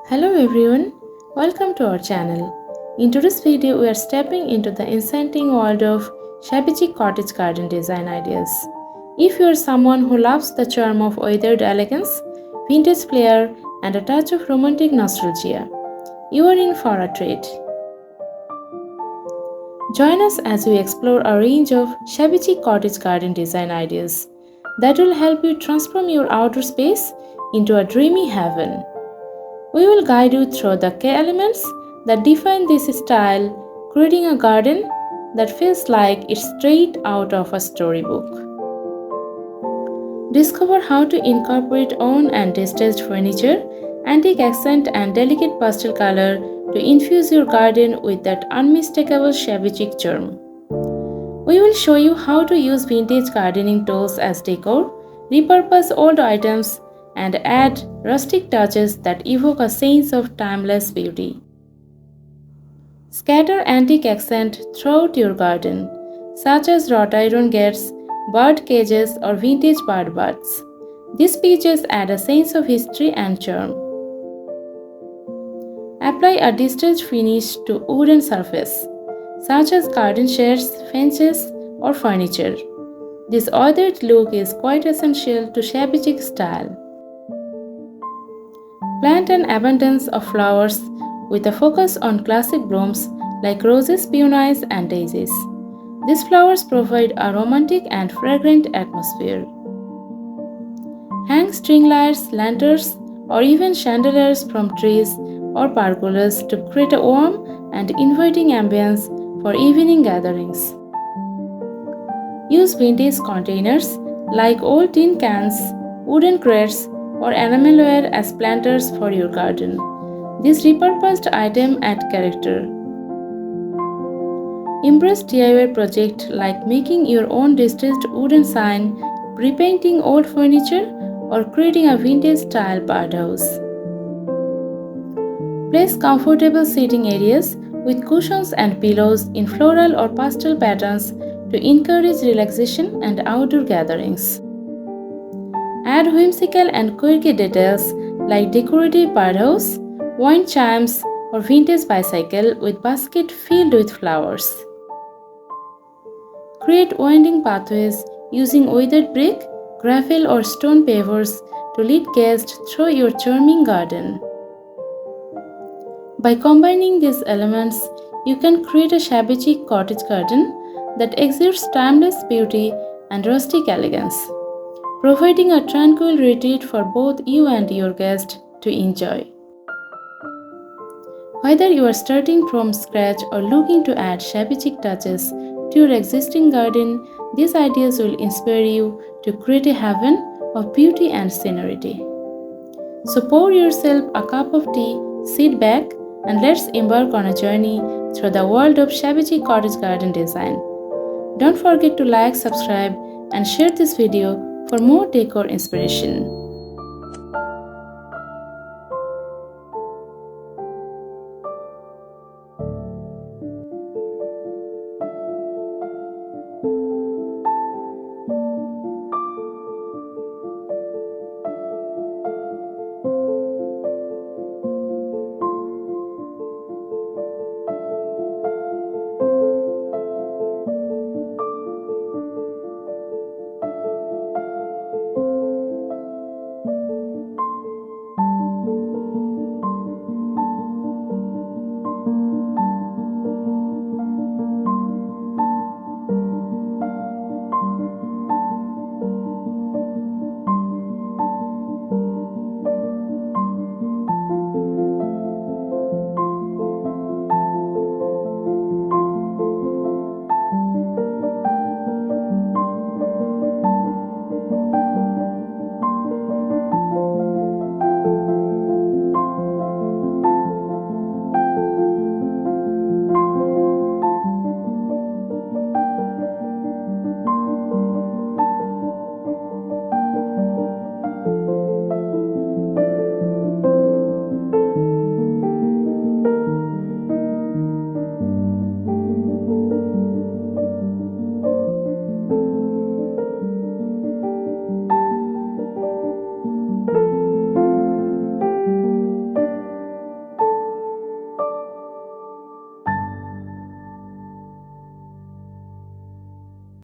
Hello everyone, welcome to our channel. In today's video, we are stepping into the enchanting world of shabby chic cottage garden design ideas. If you are someone who loves the charm of weathered elegance, vintage flair, and a touch of romantic nostalgia, you are in for a treat. Join us as we explore a range of shabby chic cottage garden design ideas that will help you transform your outer space into a dreamy haven. We will guide you through the key elements that define this style, creating a garden that feels like it's straight out of a storybook. Discover how to incorporate own and distressed furniture, antique accent, and delicate pastel color to infuse your garden with that unmistakable shabby chic charm. We will show you how to use vintage gardening tools as decor, repurpose old items, and add rustic touches that evoke a sense of timeless beauty. Scatter antique accent throughout your garden, such as wrought iron gates, bird cages, or vintage bird baths. These pieces add a sense of history and charm. Apply a distressed finish to wooden surface, such as garden shades, fences, or furniture. This weathered look is quite essential to shabby chic style. Plant an abundance of flowers with a focus on classic blooms like roses, peonies, and daisies. These flowers provide a romantic and fragrant atmosphere. Hang string lights, lanterns, or even chandeliers from trees or pergolas to create a warm and inviting ambience for evening gatherings. Use vintage containers like old tin cans, wooden crates, or enamelware as planters for your garden. This repurposed item add character. Embrace DIY projects like making your own distressed wooden sign, repainting old furniture, or creating a vintage style birdhouse. Place comfortable seating areas with cushions and pillows in floral or pastel patterns to encourage relaxation and outdoor gatherings. Add whimsical and quirky details like decorative birdhouse, wind chimes, or vintage bicycle with basket filled with flowers. Create winding pathways using weathered brick, gravel, or stone pavers to lead guests through your charming garden. By combining these elements, you can create a shabby chic cottage garden that exudes timeless beauty and rustic elegance, providing a tranquil retreat for both you and your guest to enjoy. Whether you are starting from scratch or looking to add shabby chic touches to your existing garden, these ideas will inspire you to create a haven of beauty and scenery. So pour yourself a cup of tea, sit back, and let's embark on a journey through the world of shabby chic cottage garden design. Don't forget to like, subscribe, and share this video for more decor inspiration.